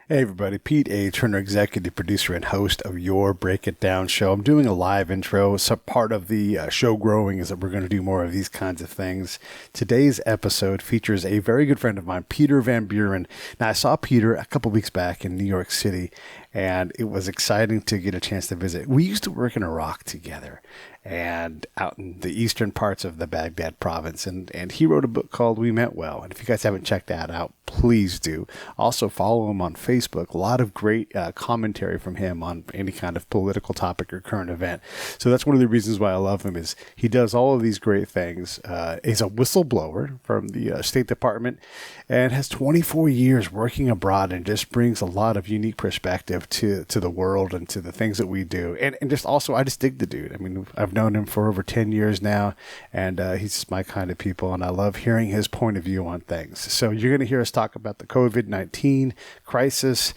Hey everybody, Pete A. Turner, executive producer and host of your Break It Down show. I'm doing a live intro. So part of the show growing is that we're going to do more of these kinds of things. Today's episode features a very good friend of mine, Peter Van Buren. Now, I saw Peter a couple weeks back in New York City, and it was exciting to get a chance to visit. We used to work in Iraq together and out in the eastern parts of the Baghdad province. And he wrote a book called We Meant Well. And if you guys haven't checked that out, please do. Also follow him on Facebook. A lot of great commentary from him on any kind of political topic or current event. So that's one of the reasons why I love him is he does all of these great things. He's a whistleblower from the State Department and has 24 years working abroad and just brings a lot of unique perspective to the world and to the things that we do. And just also, I just dig the dude. I mean, I've known him for over 10 years now, and he's just my kind of people, and I love hearing his point of view on things. So you're going to hear us talk about the COVID-19 crisis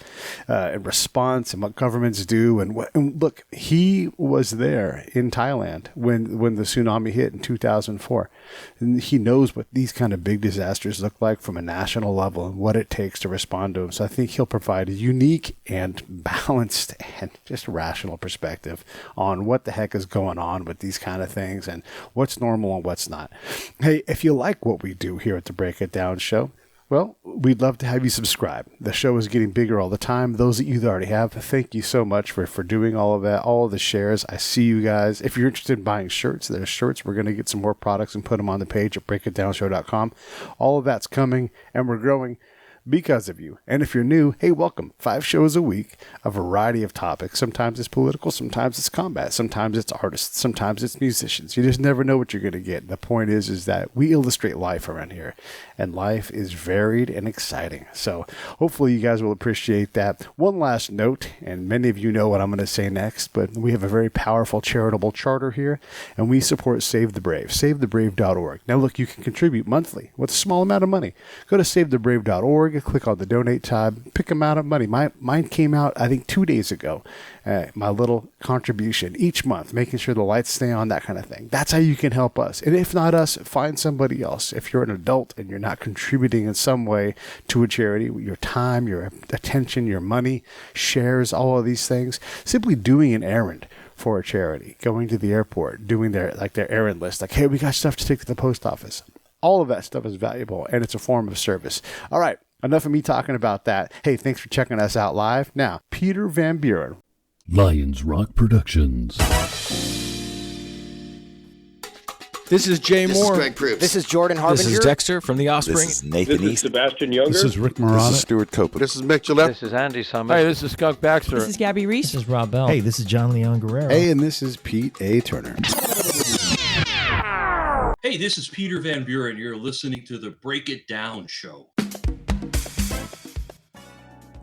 and response and what governments do. And look, he was there in Thailand when the tsunami hit in 2004. And he knows what these kind of big disasters look like from a national level and what it takes to respond to them. So I think he'll provide a unique and balanced and just rational perspective on what the heck is going on with these kind of things and what's normal and what's not. Hey, if you like what we do here at the Break It Down show, well, we'd love to have you subscribe. The show is getting bigger all the time. Those that you already have, thank you so much for doing all of that, all of the shares. I see you guys. If you're interested in buying shirts, there's shirts. We're going to get some more products and put them on the page at breakitdownshow.com. All of that's coming, and we're growing because of you. And if you're new, hey, welcome. 5 shows a week, a variety of topics. Sometimes it's political, sometimes it's combat, sometimes it's artists, sometimes it's musicians. You just never know what you're going to get. The point is that we illustrate life around here, and life is varied and exciting. So hopefully you guys will appreciate that. One last note, and many of you know what I'm going to say next, but we have a very powerful charitable charter here, and we support Save the Brave, savethebrave.org. Now look, you can contribute monthly with a small amount of money. Go to savethebrave.org, click on the donate tab, pick amount of money. Mine came out, I think, 2 days ago. My little contribution each month, making sure the lights stay on, that kind of thing. That's how you can help us. And if not us, find somebody else. If you're an adult and you're not contributing in some way to a charity, your time, your attention, your money, shares, all of these things, simply doing an errand for a charity, going to the airport, doing their errand list, like, hey, we got stuff to take to the post office. All of that stuff is valuable, and it's a form of service. All right. Enough of me talking about that. Hey, thanks for checking us out live. Now, Peter Van Buren. Lions Rock Productions. This is Jay This Moore. is Greg Proops. This is Jordan Harbinger. This is Dexter from The Offspring. This is Nathan This is East. Sebastian Younger. This is Rick Marotta. This is Stuart Copeland. This is Mick Gillette. This is Andy Summers. Hey, this is Skunk Baxter. This is Gabby Reese. This is Rob Bell. Hey, this is John Leon Guerrero. Hey, and this is Pete A. Turner. Hey, this is Peter Van Buren. You're listening to the Break It Down show.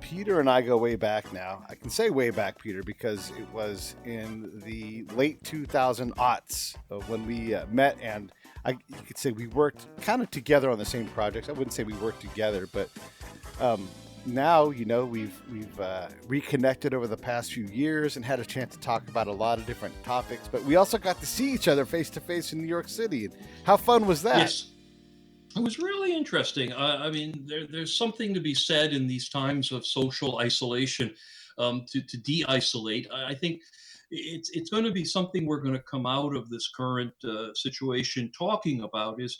Peter and I go way back now. I can say way back, Peter, because it was in the late 2000s when we met, and you could say we worked kind of together on the same projects. I wouldn't say we worked together, but now, you know, we've reconnected over the past few years and had a chance to talk about a lot of different topics. But we also got to see each other face to face in New York City. How fun was that? Yes. It was really interesting. I mean, there's something to be said in these times of social isolation, to de-isolate. I think it's going to be something we're going to come out of this current situation talking about is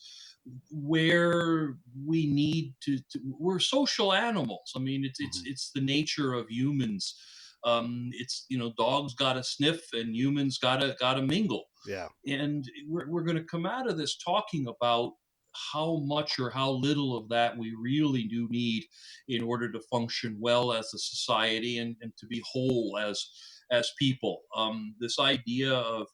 where we need to we're social animals. I mean, it's the nature of humans. It's, you know, dogs got to sniff and humans got to mingle. Yeah. And we're going to come out of this talking about how much or how little of that we really do need in order to function well as a society and to be whole as people. This idea of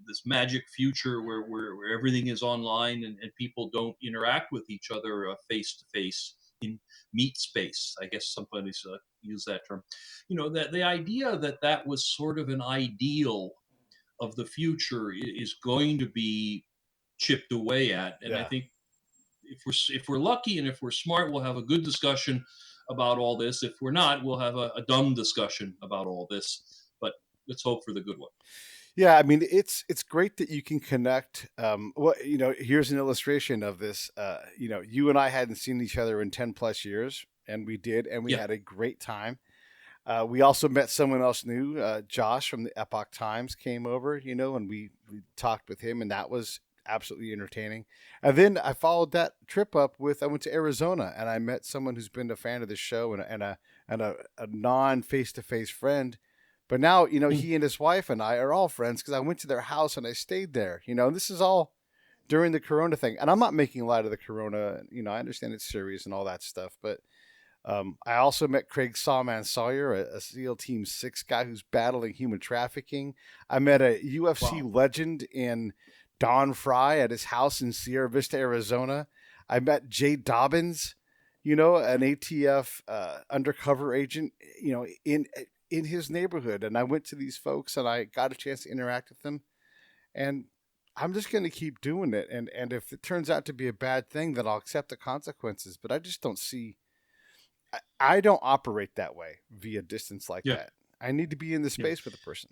this magic future where everything is online and people don't interact with each other face to face in meat space. I guess somebody's used that term. You know, that the idea that was sort of an ideal of the future is going to be chipped away at, and yeah. I think if we're lucky and if we're smart, we'll have a good discussion about all this. If we're not, we'll have a dumb discussion about all this. But let's hope for the good one. Yeah, I mean, it's great that you can connect. Well, you know, here's an illustration of this. You know, you and I hadn't seen each other in 10 plus years, and we did, and we Yeah. had a great time. We also met someone else new. Josh from the Epoch Times came over, and we talked with him, and that was absolutely entertaining. And then I followed that trip up with I went to Arizona, and I met someone who's been a fan of the show and a non face to face friend. But now, he and his wife and I are all friends because I went to their house and I stayed there. And this is all during the Corona thing, and I'm not making light of the Corona. I understand it's serious and all that stuff, but I also met Craig Sawman Sawyer, a SEAL Team 6 guy who's battling human trafficking. I met a UFC legend in Don Fry at his house in Sierra Vista, Arizona. I met Jay Dobbins, an ATF undercover agent, in his neighborhood. And I went to these folks and I got a chance to interact with them. And I'm just going to keep doing it. And if it turns out to be a bad thing, then I'll accept the consequences. But I just don't see... I don't operate that way via distance like that. I need to be in the space with a person.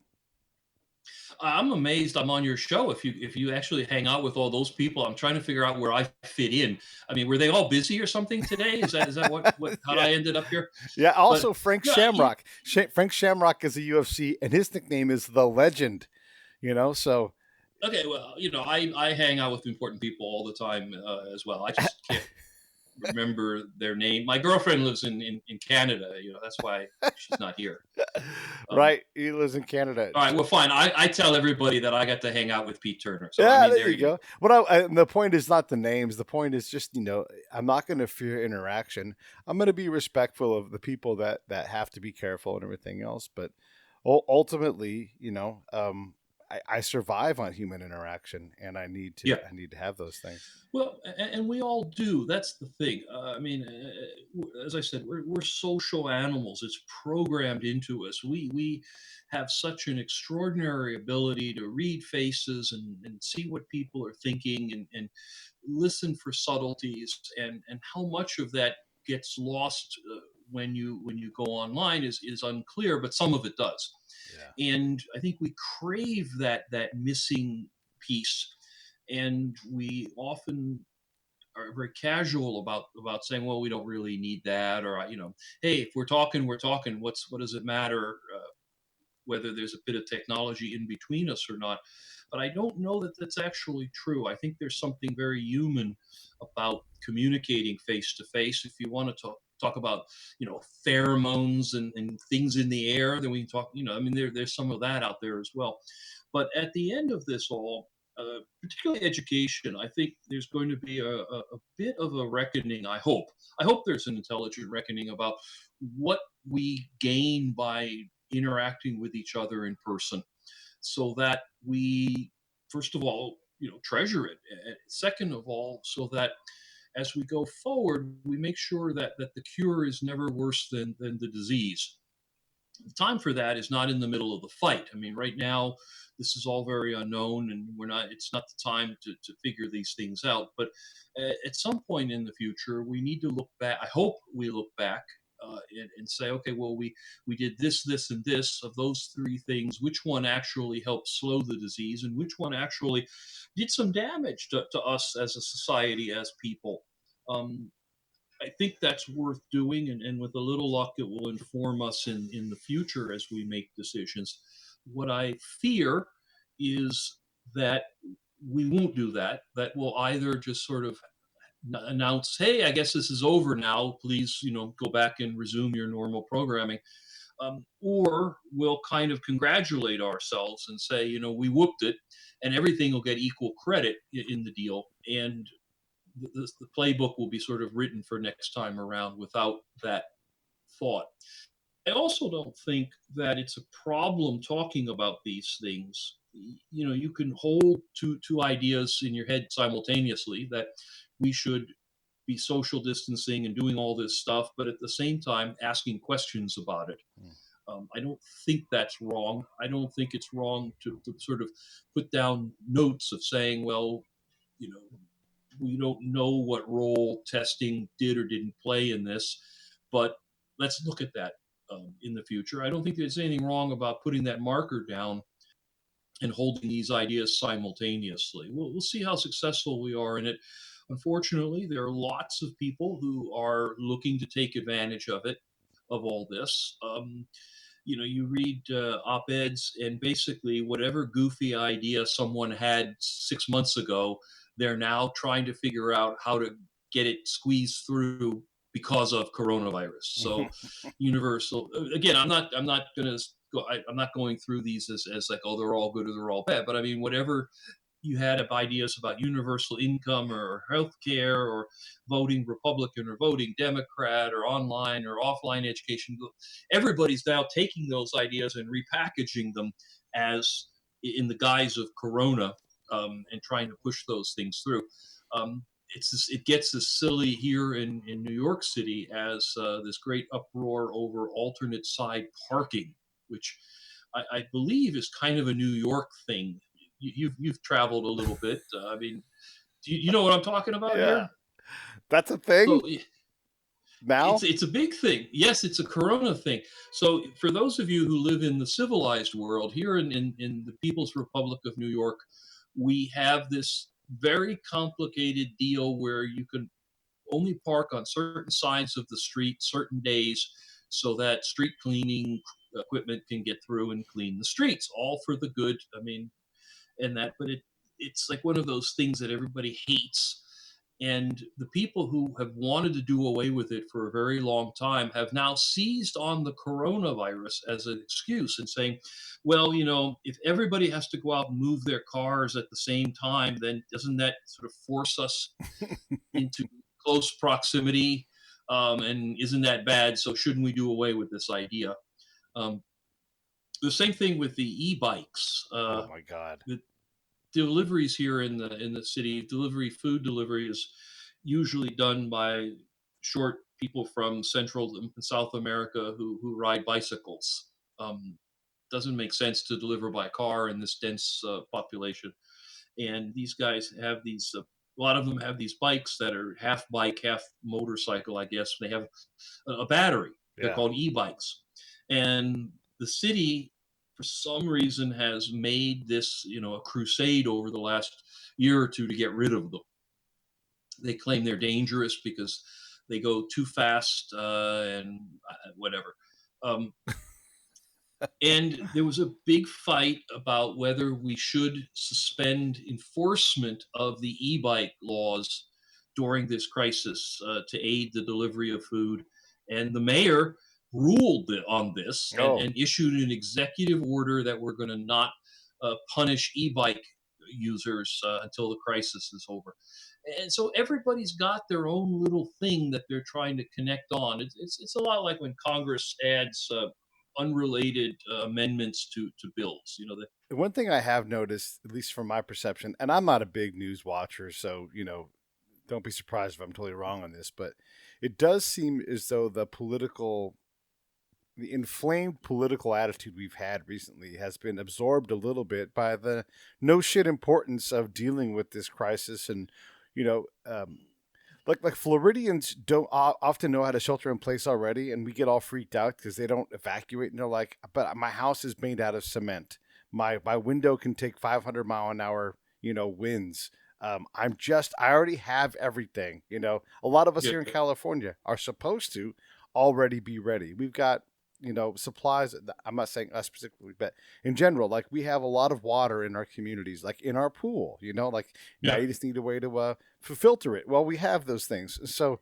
I'm amazed I'm on your show. If you actually hang out with all those people, I'm trying to figure out where I fit in. I mean, were they all busy or something today? Is that what how I ended up here? Yeah. Also, Frank Shamrock. Frank Shamrock is a UFC, and his nickname is the Legend. So. Okay, well, I hang out with important people all the time as well. I just can't remember their name. My girlfriend lives in Canada. That's why she's not here. Right, he lives in Canada. All right, well, fine. I tell everybody that I got to hang out with Pete Turner. So yeah, there you go. The point is not the names. The point is just I'm not going to fear interaction. I'm going to be respectful of the people that have to be careful and everything else. But ultimately, I survive on human interaction, and I need to have those things. Well, and we all do. That's the thing. As I said, we're social animals. It's programmed into us. We have such an extraordinary ability to read faces and see what people are thinking and listen for subtleties. And how much of that gets lost when you go online is unclear, but some of it does. Yeah. And I think we crave that missing piece, and we often are very casual about saying, well, we don't really need that, or hey, if we're talking, we're talking. What does it matter whether there's a bit of technology in between us or not? But I don't know that that's actually true. I think there's something very human about communicating face to face. If you want to talk about pheromones and things in the air, then we can talk. There's some of that out there as well. But at the end of this all, particularly education, I think there's going to be a bit of a reckoning. I hope there's an intelligent reckoning about what we gain by interacting with each other in person, so that we, first of all, treasure it. Second of all, so that as we go forward, we make sure that the cure is never worse than the disease. The time for that is not in the middle of the fight. I mean, right now, this is all very unknown, and it's not the time to figure these things out. But at some point in the future, we need to look back. I hope we look back and say, okay, well, we did this, this, and this. Of those three things, which one actually helped slow the disease, and which one actually did some damage to us as a society, as people? I think that's worth doing, and with a little luck, it will inform us in the future as we make decisions. What I fear is that we won't do that. That we'll either just sort of announce, "Hey, I guess this is over now. Please, go back and resume your normal programming," or we'll kind of congratulate ourselves and say, we whooped it, and everything will get equal credit in the deal, and the playbook will be sort of written for next time around without that thought. I also don't think that it's a problem talking about these things. You can hold two ideas in your head simultaneously, that we should be social distancing and doing all this stuff, but at the same time asking questions about it. I don't think that's wrong. I don't think it's wrong to sort of put down notes of saying, well, we don't know what role testing did or didn't play in this, but let's look at that in the future. I don't think there's anything wrong about putting that marker down and holding these ideas simultaneously. We'll see how successful we are in it. unfortunately, there are lots of people who are looking to take advantage of all this. You read op-eds, and basically whatever goofy idea someone had 6 months ago, they're now trying to figure out how to get it squeezed through because of coronavirus. So universal, again, I'm not going to go, I'm not going through these as like, oh, they're all good or they're all bad, but I mean, whatever you had of ideas about universal income or health care or voting Republican or voting Democrat or online or offline education. Everybody's now taking those ideas and repackaging them as in the guise of Corona, and trying to push those things through. It gets as silly here in New York City as this great uproar over alternate side parking, which I believe is kind of a New York thing. You've traveled a little bit. I mean, do you know what I'm talking about Yeah. here? That's a thing So now? it's a big thing. Yes, it's a Corona thing. So for those of you who live in the civilized world, here in the People's Republic of New York, we have this very complicated deal where you can only park on certain sides of the street certain days so that street cleaning equipment can get through and clean the streets, all for the good. I mean, and that, but it's like one of those things that everybody hates. And the people who have wanted to do away with it for a very long time have now seized on the coronavirus as an excuse and saying, well, if everybody has to go out and move their cars at the same time, then doesn't that sort of force us into close proximity? And isn't that bad? So shouldn't we do away with this idea? Um, the same thing with the e-bikes. Oh my God. The deliveries here in the city, food delivery is usually done by short people from Central and South America who ride bicycles. Doesn't make sense to deliver by car in this dense population. And these guys have these. A lot of them have these bikes that are half bike, half motorcycle, I guess. They have a battery. They're Yeah. called e-bikes, and the city, for some reason, has made this a crusade over the last year or two to get rid of them. They claim they're dangerous because they go too fast, and whatever. Um, and there was a big fight about whether we should suspend enforcement of the e-bike laws during this crisis to aid the delivery of food. And the mayor ruled on this Oh, and issued an executive order that we're going to not punish e-bike users until the crisis is over. And so everybody's got their own little thing that they're trying to connect on. It's a lot like when Congress adds unrelated amendments to bills. one thing I have noticed, at least from my perception, and I'm not a big news watcher, so, don't be surprised if I'm totally wrong on this, but it does seem as though the inflamed political attitude we've had recently has been absorbed a little bit by the no shit importance of dealing with this crisis. And, you know, um, like Floridians don't often know how to shelter in place already, and we get all freaked out because they don't evacuate, and they're like, "But my house is made out of cement. My window can take 500-mile-an-hour winds. I already have everything. A lot of us Yeah. here in California are supposed to already be ready. We've got supplies. I'm not saying us specifically, but in general, like we have a lot of water in our communities, like in our pool. Like now Yeah. you just need a way to filter it. Well, we have those things, so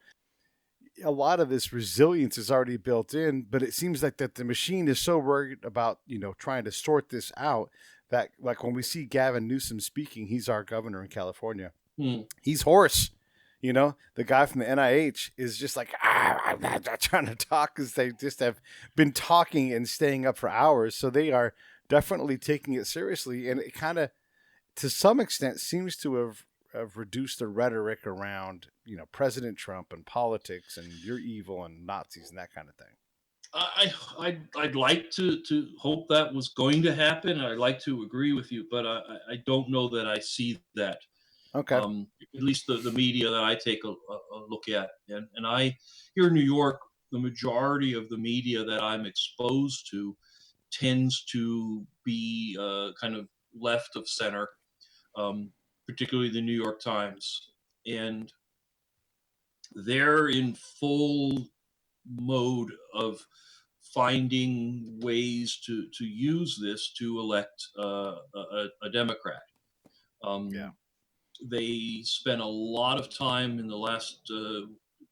a lot of this resilience is already built in. But it seems like that the machine is so worried about trying to sort this out that, like, when we see Gavin Newsom speaking, he's our governor in California. Hmm. He's hoarse. The guy from the NIH is just like, I'm not trying to talk, because they just have been talking and staying up for hours. So they are definitely taking it seriously. And it kind of, to some extent, seems to have reduced the rhetoric around, President Trump and politics and you're evil and Nazis and that kind of thing. I'd like to hope that was going to happen. I'd like to agree with you, but I don't know that I see that. Okay. At least the media that I take a look at. And I, here in New York, the majority of the media that I'm exposed to tends to be kind of left of center, particularly the New York Times. And they're in full mode of finding ways to use this to elect a Democrat. Yeah. They spent a lot of time in the last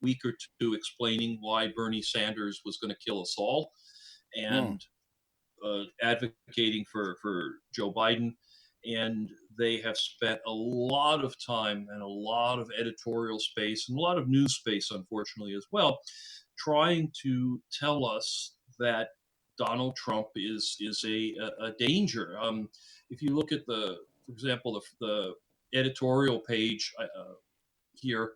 week or two explaining why Bernie Sanders was going to kill us all, and advocating for Joe Biden. And they have spent a lot of time and a lot of editorial space and a lot of news space, unfortunately, as well, trying to tell us that Donald Trump is a danger. If you look at for example, the editorial page here,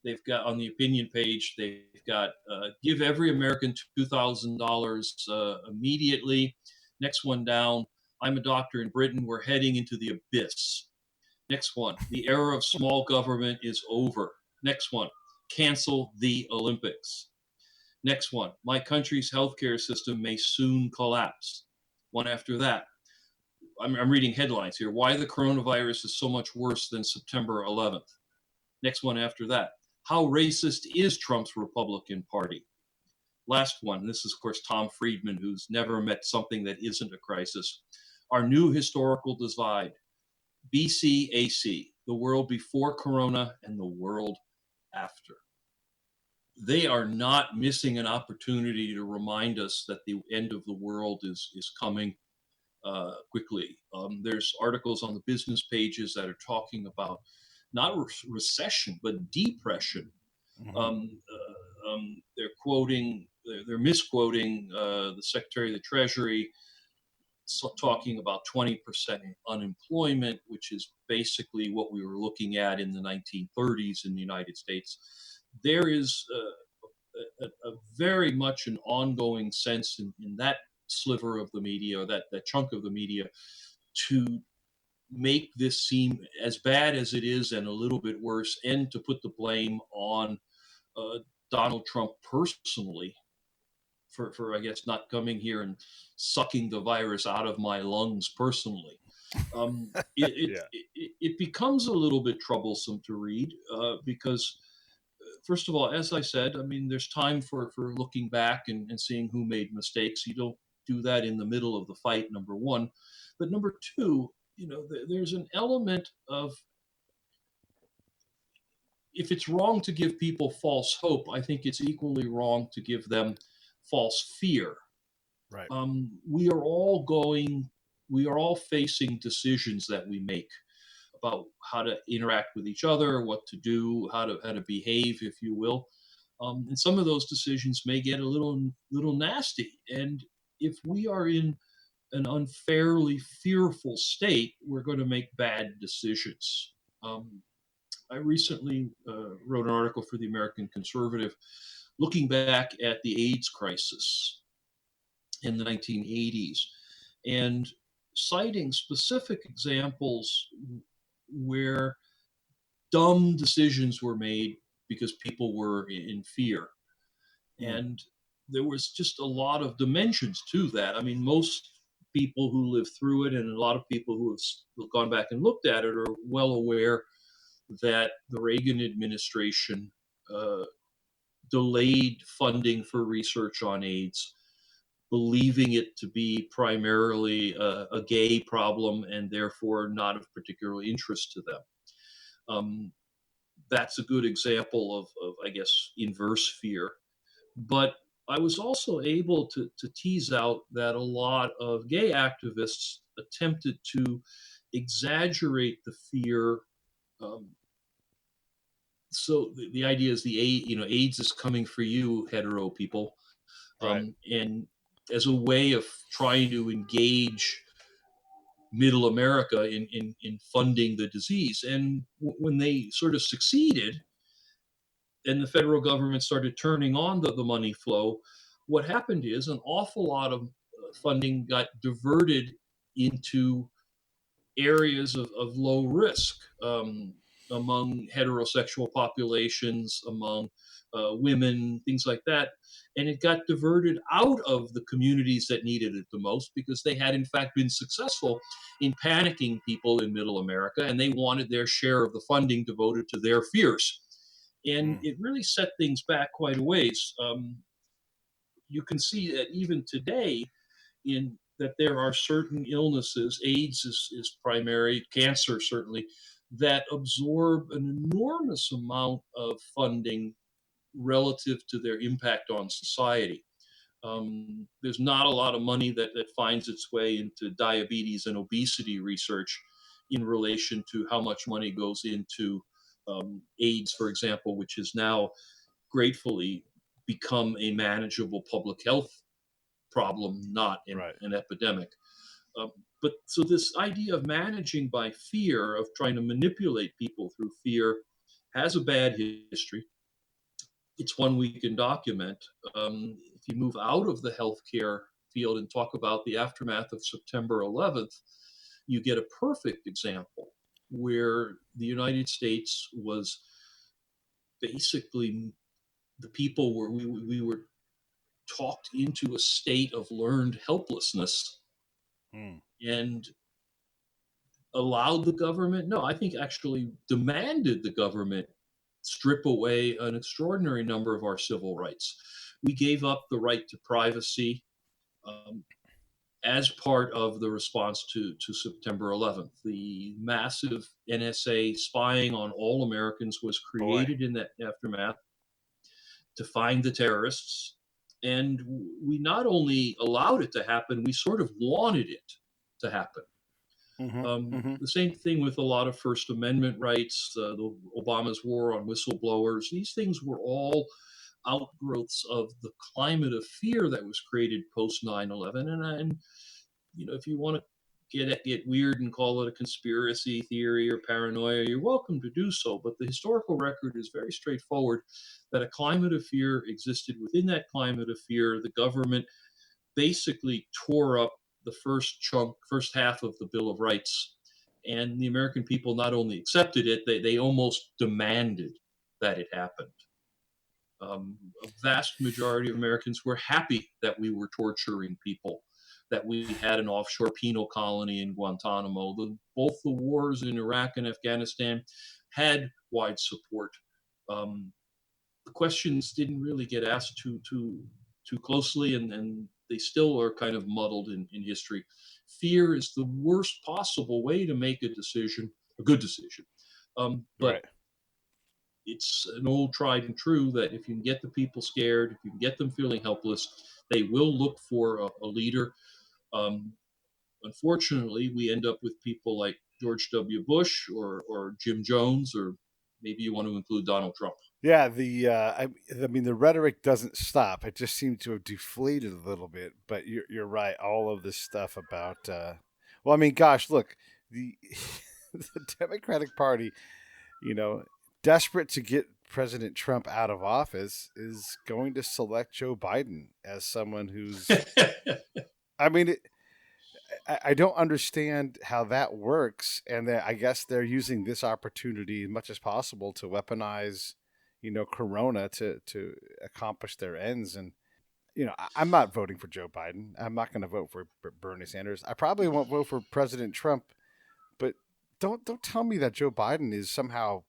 they've got on the opinion page, they've got give every American $2,000 immediately. Next one down, I'm a doctor in Britain. We're heading into the abyss. Next one, the era of small government is over. Next one, cancel the Olympics. Next one, my country's healthcare system may soon collapse. One after that, I'm reading headlines here. Why the coronavirus is so much worse than September 11th. Next one after that, how racist is Trump's Republican Party? Last one, this is, of course, Tom Friedman, who's never met something that isn't a crisis. Our new historical divide, BCAC, the world before Corona and the world after. They are not missing an opportunity to remind us that the end of the world is coming quickly. There's articles on the business pages that are talking about not recession, but depression. They're misquoting the Secretary of the Treasury, talking about 20% unemployment, which is basically what we were looking at in the 1930s in the United States. There is a very much an ongoing sense in that sliver of the media, or that chunk of the media, to make this seem as bad as it is and a little bit worse, and to put the blame on Donald Trump personally for I guess not coming here and sucking the virus out of my lungs personally. It becomes a little bit troublesome to read because, first of all, as I said, I mean, there's time for looking back and seeing who made mistakes. You don't do that in the middle of the fight, number one. But number two, there's an element of, if it's wrong to give people false hope, I think it's equally wrong to give them false fear. Right. We are all facing decisions that we make about how to interact with each other, what to do, how to behave, if you will. And some of those decisions may get a little nasty. And if we are in an unfairly fearful state, we're going to make bad decisions. I recently wrote an article for the American Conservative looking back at the AIDS crisis in the 1980s and citing specific examples where dumb decisions were made because people were in fear. And there was just a lot of dimensions to that. I mean, most people who lived through it, and a lot of people who have gone back and looked at it, are well aware that the Reagan administration delayed funding for research on AIDS, believing it to be primarily a gay problem and therefore not of particular interest to them. That's a good example of, I guess, inverse fear. But I was also able to tease out that a lot of gay activists attempted to exaggerate the fear. So the idea is AIDS is coming for you, hetero people, and as a way of trying to engage middle America in funding the disease. And when they sort of succeeded, and the federal government started turning on the money flow, what happened is an awful lot of funding got diverted into areas of low risk among heterosexual populations, among women, things like that. And it got diverted out of the communities that needed it the most because they had, in fact, been successful in panicking people in Middle America, and they wanted their share of the funding devoted to their fears. And it really set things back quite a ways. You can see that even today, in that there are certain illnesses, AIDS is primary, cancer certainly, that absorb an enormous amount of funding relative to their impact on society. There's not a lot of money that finds its way into diabetes and obesity research in relation to how much money goes into AIDS, for example, which has now gratefully become a manageable public health problem, not an epidemic. Um, but so this idea of managing by fear, of trying to manipulate people through fear, has a bad history. It's one we can document. If you move out of the healthcare field and talk about the aftermath of September 11th, you get a perfect example where the United States was basically the people where we were talked into a state of learned helplessness and allowed the government, no, I think actually demanded the government strip away an extraordinary number of our civil rights. We gave up the right to privacy as part of the response to September 11th. The massive NSA spying on all Americans was created in that aftermath to find the terrorists. And we not only allowed it to happen, we sort of wanted it to happen. The same thing with a lot of First Amendment rights, the Obama's war on whistleblowers. These things were all outgrowths of the climate of fear that was created post 9/11. And if you want to get weird and call it a conspiracy theory or paranoia, you're welcome to do so. But the historical record is very straightforward that a climate of fear existed. Within that climate of fear, the government basically tore up the first half of the Bill of Rights. And the American people not only accepted it, they almost demanded that it happened. A vast majority of Americans were happy that we were torturing people, that we had an offshore penal colony in Guantanamo. Both the wars in Iraq and Afghanistan had wide support. The questions didn't really get asked too closely, and they still are kind of muddled in history. Fear is the worst possible way to make a decision, a good decision. But it's an old tried and true that if you can get the people scared, if you can get them feeling helpless, they will look for a leader. Unfortunately, we end up with people like George W. Bush or Jim Jones, or maybe you want to include Donald Trump. Yeah, I mean, the rhetoric doesn't stop. It just seems to have deflated a little bit. But you're right. All of this stuff about, well, I mean, gosh, look, the Democratic Party, desperate to get President Trump out of office, is going to select Joe Biden as someone who's. I mean, I don't understand how that works, and I guess they're using this opportunity as much as possible to weaponize Corona to accomplish their ends. And, I'm not voting for Joe Biden. I'm not going to vote for Bernie Sanders. I probably won't vote for President Trump, but don't tell me that Joe Biden is somehow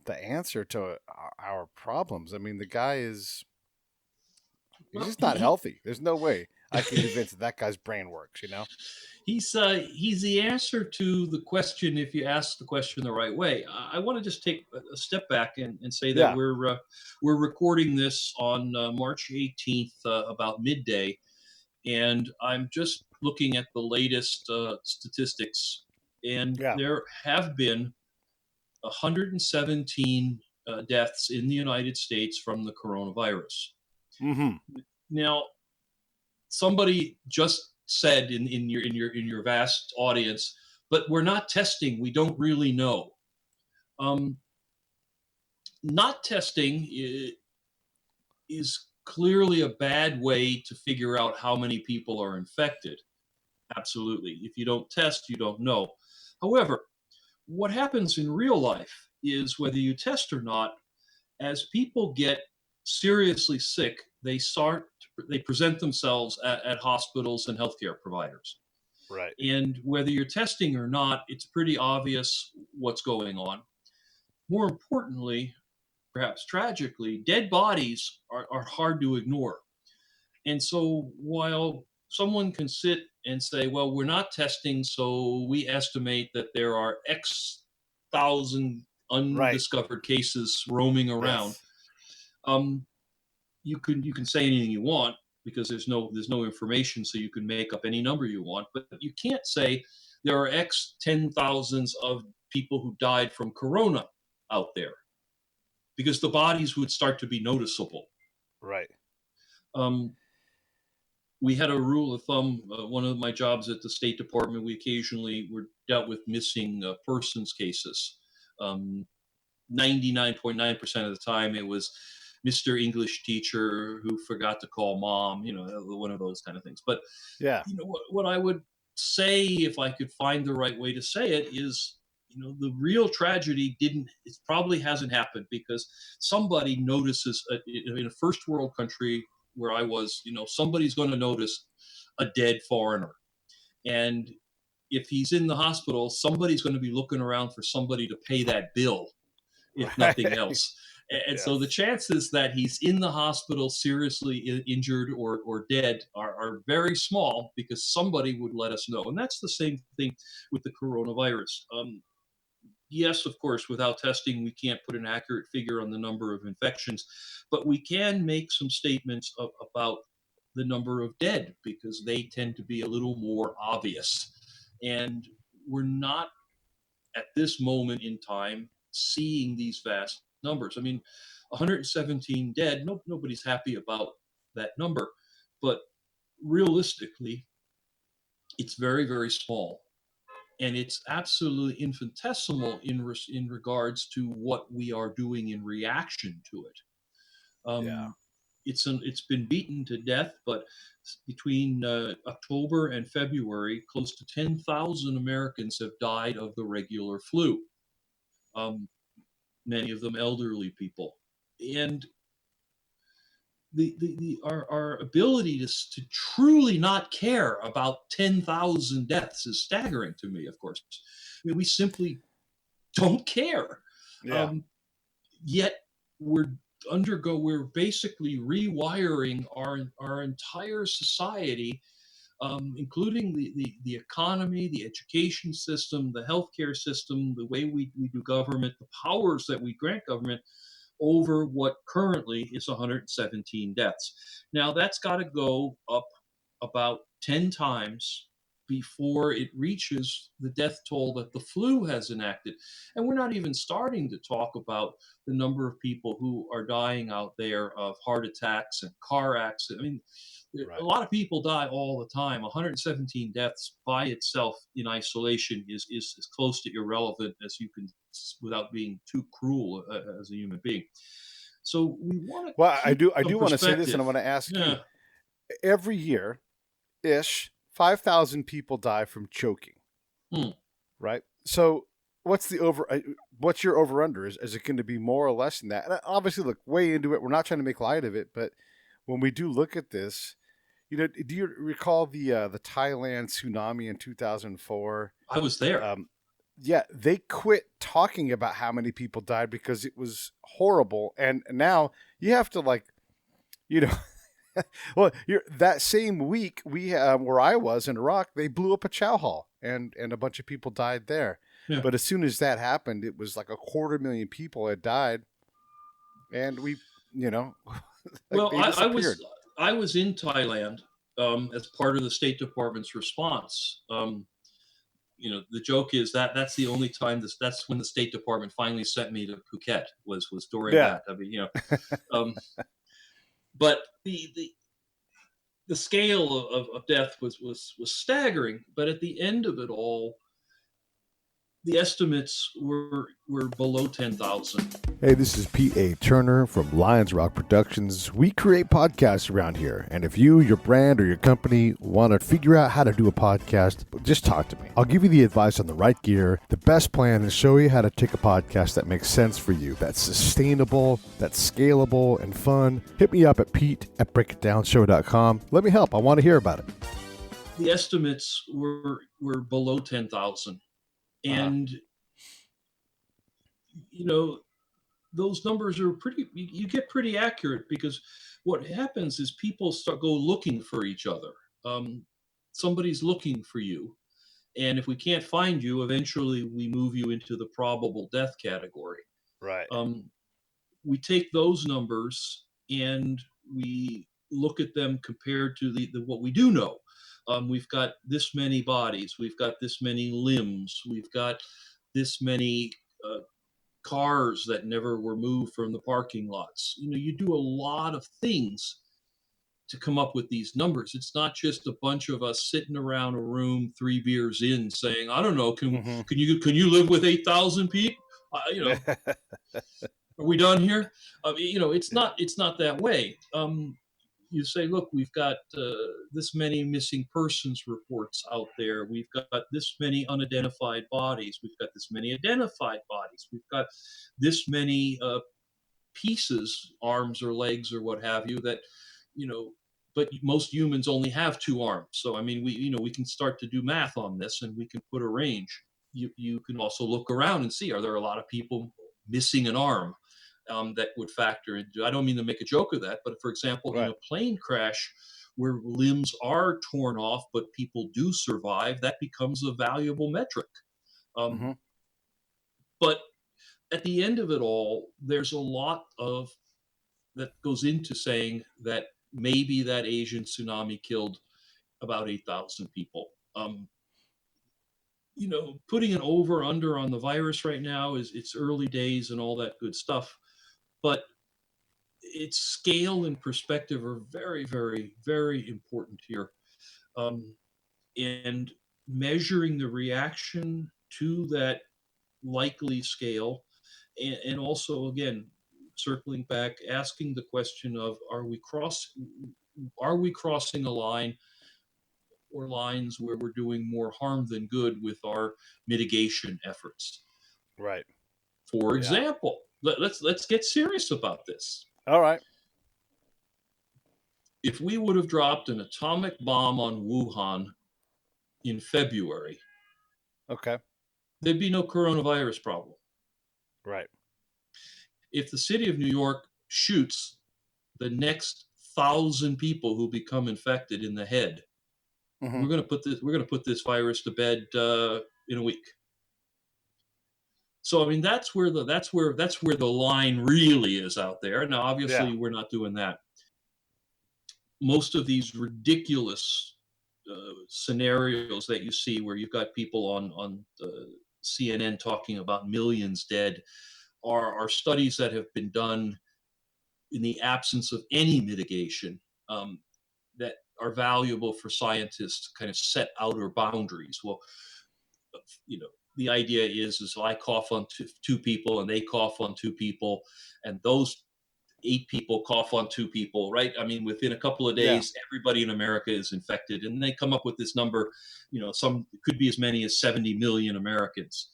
the answer to our problems. I mean, the guy he's just not healthy. There's no way I can convince that guy's brain works, He's the answer to the question if you ask the question the right way. I want to just take a step back and say that we're recording this on March 18th about midday, and I'm just looking at the latest statistics, and there have been 117 deaths in the United States from the coronavirus. Now, somebody just said in your vast audience, but we're not testing. We don't really know. Not testing is clearly a bad way to figure out how many people are infected. Absolutely. If you don't test, you don't know. However, what happens in real life is, whether you test or not, as people get seriously sick, they present themselves at hospitals and healthcare providers. Right. And whether you're testing or not, it's pretty obvious what's going on. More importantly, perhaps tragically, dead bodies are hard to ignore. And so while someone can sit and say, well, we're not testing, so we estimate that there are X thousand Right. undiscovered cases roaming around. Yes. You can say anything you want because there's no information, so you can make up any number you want, but you can't say there are X 10,000s of people who died from corona out there, because the bodies would start to be noticeable. Right. We had a rule of thumb. One of my jobs at the State Department, we occasionally were dealt with missing persons cases. 99.9% of the time, it was Mr. English teacher who forgot to call mom, one of those kind of things. But Yeah. What I would say, if I could find the right way to say it, is the real tragedy it probably hasn't happened because somebody notices in a first world country where I was, somebody's going to notice a dead foreigner. And if he's in the hospital, somebody's going to be looking around for somebody to pay that bill, if nothing else. And so the chances that he's in the hospital seriously injured or dead are very small, because somebody would let us know. And that's the same thing with the coronavirus. Yes, of course, without testing, we can't put an accurate figure on the number of infections, but we can make some statements about the number of dead, because they tend to be a little more obvious. And we're not, at this moment in time, seeing these vast numbers. I mean, 117 dead, nobody's happy about that number, but realistically, it's very, very small. And it's absolutely infinitesimal in regards to what we are doing in reaction to it. It's been beaten to death, but between October and February, close to 10,000 Americans have died of the regular flu. Many of them elderly people, and our ability to truly not care about 10,000 deaths is staggering to me. Of course, I mean, we simply don't care. Yeah. Yet we're basically rewiring our entire society, including the economy, the education system, the healthcare system, the way we do government, the powers that we grant government, over what currently is 117 deaths. Now, that's got to go up about 10 times before it reaches the death toll that the flu has enacted. And we're not even starting to talk about the number of people who are dying out there of heart attacks and car accidents. I mean, Right. a lot of people die all the time. 117 deaths by itself in isolation is as close to irrelevant as you can, without being too cruel as a human being. So we want to. Well, I do want to say this, and I want to ask Yeah. you. Every year, ish, 5,000 people die from choking. Right. So what's your over under? Is it going to be more or less than that? And obviously, look way into it. We're not trying to make light of it, but when we do look at this, do you recall the Thailand tsunami in 2004? I was there. Yeah, they quit talking about how many people died because it was horrible, and now you have to well, that same week we where I was in Iraq, they blew up a chow hall and a bunch of people died there. Yeah. But as soon as that happened, it was like 250,000 people had died, and we, well, I was in Thailand as part of the State Department's response. The joke is that's the only time that's when the State Department finally sent me to Phuket was during that. I mean, but the scale of death was staggering. But at the end of it all, The estimates were below 10,000. Hey, this is P.A. Turner from Lions Rock Productions. We create podcasts around here, and if you, your brand, or your company want to figure out how to do a podcast, just talk to me. I'll give you the advice on the right gear, the best plan, and show you how to take a podcast that makes sense for you, that's sustainable, that's scalable, and fun. Hit me up at pete@breakitdownshow.com. Let me help. I want to hear about it. The estimates were below 10,000. And, you know, those numbers are you get pretty accurate, because what happens is people go looking for each other. Somebody's looking for you. And if we can't find you, eventually we move you into the probable death category. Right. We take those numbers and we look at them compared to the what we do know. We've got this many bodies, we've got this many limbs, we've got this many cars that never were moved from the parking lots. You do a lot of things to come up with these numbers. It's not just a bunch of us sitting around a room 3 beers in saying, I don't know, can you live with 8,000 people? Are we done here? It's not that way. You say, look, we've got this many missing persons reports out there. We've got this many unidentified bodies. We've got this many identified bodies. We've got this many pieces, arms or legs or what have you, that, but most humans only have 2 arms. So, I mean, we can start to do math on this, and we can put a range. You can also look around and see, are there a lot of people missing an arm? That would factor into. I don't mean to make a joke of that, but for example, in a plane crash where limbs are torn off but people do survive, that becomes a valuable metric. But at the end of it all, there's a lot of that goes into saying that maybe that Asian tsunami killed about 8,000 people. Putting an over under on the virus right now it's early days and all that good stuff. But its scale and perspective are very, very, very important here. And measuring the reaction to that likely scale, and also, again, circling back, asking the question of, are we crossing a line or lines where we're doing more harm than good with our mitigation efforts? Right. For example, let's get serious about this. All right. If we would have dropped an atomic bomb on Wuhan in February, there'd be no coronavirus problem. Right. If the city of New York shoots the next 1,000 people who become infected in the head, we're going to put this virus to bed in a week. So, I mean, that's where the line really is out there. Now, obviously, we're not doing that. Most of these ridiculous scenarios that you see where you've got people on CNN talking about millions dead are studies that have been done in the absence of any mitigation, that are valuable for scientists to kind of set outer boundaries. Well, the idea is I cough on two people and they cough on 2 people, and those 8 people cough on 2 people, right? I mean, within a couple of days, everybody in America is infected, and they come up with this number. Some could be as many as 70 million Americans.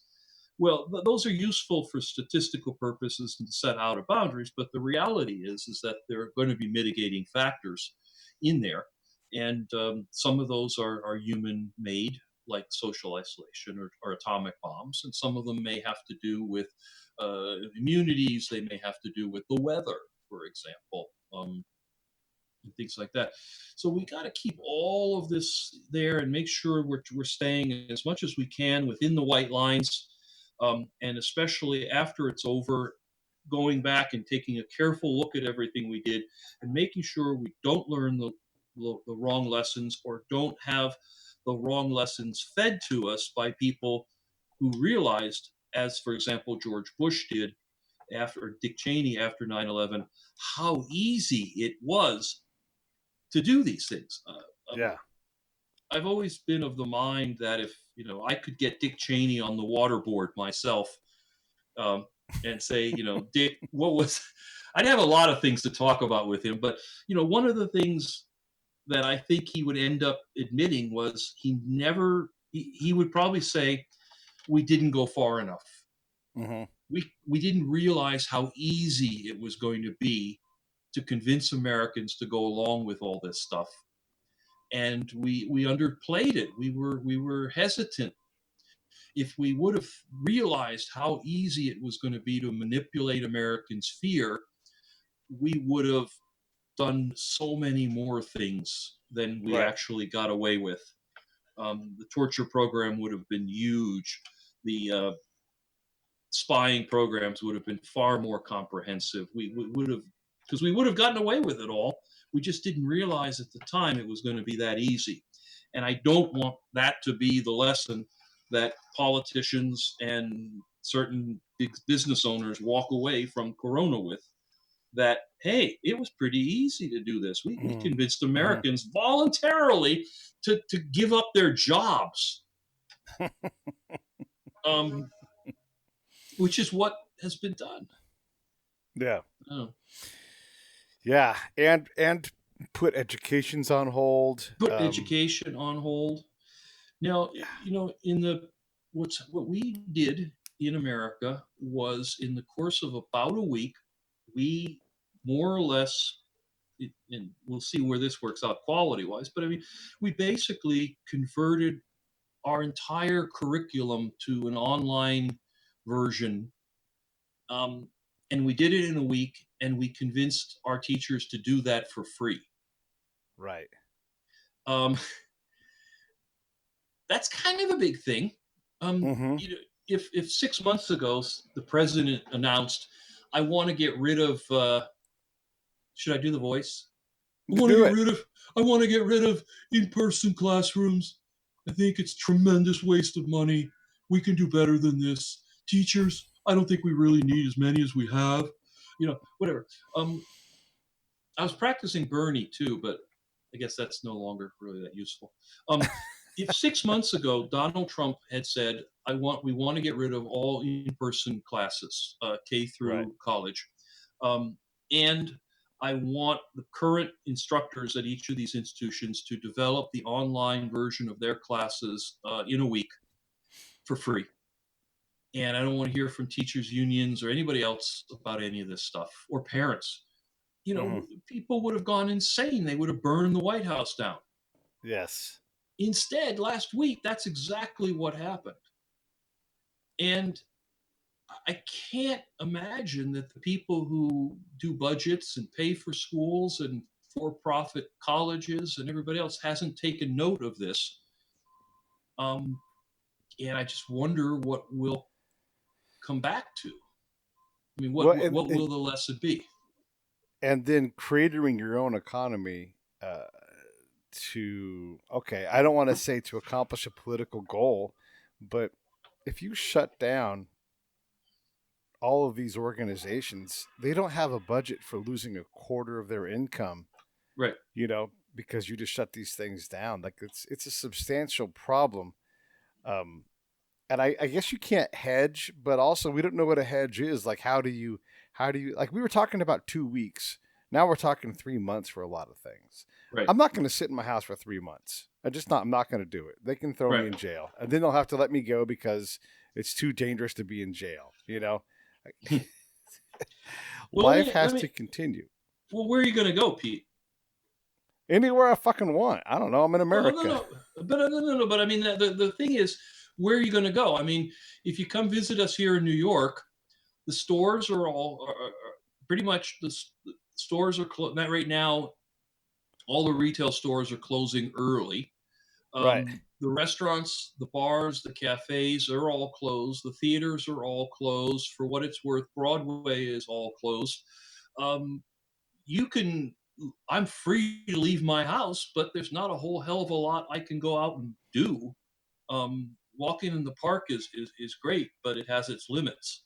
Well, those are useful for statistical purposes and to set out of boundaries, but the reality is that there are going to be mitigating factors in there, and some of those are human-made, like social isolation or atomic bombs, and some of them may have to do with immunities. They may have to do with the weather, for example, and things like that. So we got to keep all of this there and make sure we're staying as much as we can within the white lines, and especially after it's over, going back and taking a careful look at everything we did and making sure we don't learn the wrong lessons, or don't have the wrong lessons fed to us by people who realized, as for example George Bush did after Dick Cheney after 9/11, how easy it was to do these things. I've always been of the mind that if I could get Dick Cheney on the waterboard myself, um, and say, Dick, what was? I'd have a lot of things to talk about with him, but one of the things that I think he would end up admitting was he would probably say we didn't go far enough. Mm-hmm. We didn't realize how easy it was going to be to convince Americans to go along with all this stuff, and we underplayed it. We were hesitant. If we would have realized how easy it was going to be to manipulate Americans' fear, we would have done so many more things than we Right. actually got away with. The torture program would have been huge. The spying programs would have been far more comprehensive. We would have, because we would have gotten away with it all. We just didn't realize at the time it was going to be that easy. And I don't want that to be the lesson that politicians and certain big business owners walk away from Corona with. That, hey, it was pretty easy to do this. We convinced Americans voluntarily to give up their jobs, which is what has been done. Yeah. Oh. Yeah, and put educations on hold. Put education on hold. Now, what we did in America was, in the course of about a week, we more or less, and we'll see where this works out quality-wise, but I mean, we basically converted our entire curriculum to an online version, and we did it in a week, and we convinced our teachers to do that for free. Right. That's kind of a big thing. If 6 months ago the president announced, I want to get rid of, should I do the voice? I want to get rid of in-person classrooms. I think it's tremendous waste of money. We can do better than this. Teachers, I don't think we really need as many as we have. Whatever. I was practicing Bernie too, but I guess that's no longer really that useful. If 6 months ago Donald Trump had said, we want to get rid of all in-person classes, K through college, and I want the current instructors at each of these institutions to develop the online version of their classes in a week for free. And I don't want to hear from teachers' unions or anybody else about any of this stuff, or parents. People would have gone insane. They would have burned the White House down. Yes. Instead, last week, that's exactly what happened. And I can't imagine that the people who do budgets and pay for schools and for-profit colleges and everybody else hasn't taken note of this. And I just wonder what we'll come back to. I mean, what will the lesson be? And then creating your own economy I don't want to say to accomplish a political goal, but if you shut down all of these organizations, they don't have a budget for losing a quarter of their income. Right. Because you just shut these things down. Like it's a substantial problem. And I guess you can't hedge, but also we don't know what a hedge is. Like how do you like we were talking about 2 weeks. Now we're talking 3 months for a lot of things. Right. I'm not going to sit in my house for 3 months. I'm not going to do it. They can throw me in jail, and then they'll have to let me go because it's too dangerous to be in jail. Life has to continue. Well, where are you going to go, Pete? Anywhere I fucking want. I don't know. I'm in America. No. But I mean, the thing is, where are you going to go? I mean, if you come visit us here in New York, the stores are all pretty much the stores are closed right now. All the retail stores are closing early. Right. The restaurants, the bars, the cafes are all closed. The theaters are all closed. For what it's worth, Broadway is all closed. I'm free to leave my house, but there's not a whole hell of a lot I can go out and do. Walking in the park is great, but it has its limits.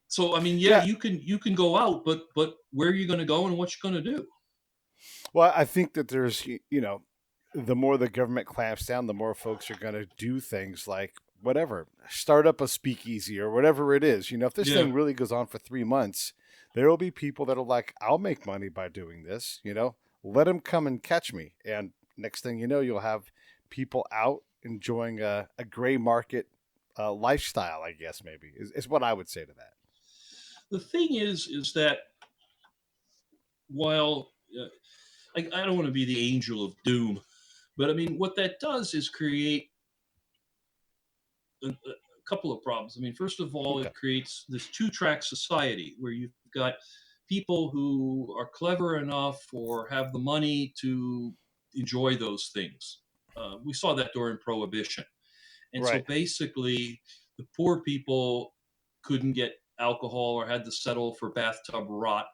So I mean, you can go out, but where are you going to go and what you going to do? Well, I think that there's the more the government clamps down, the more folks are going to do things like whatever, start up a speakeasy or whatever it is. If this Yeah. thing really goes on for 3 months, there will be people that are like, I'll make money by doing this, let them come and catch me. And next thing you know, you'll have people out enjoying a gray market lifestyle, I guess, maybe is what I would say to that. The thing is that while I don't want to be the angel of doom, but I mean, what that does is create a couple of problems. I mean, first of all, Okay. it creates this two-track society where you've got people who are clever enough or have the money to enjoy those things. We saw that during Prohibition. And so Right. basically, the poor people couldn't get alcohol or had to settle for bathtub rot.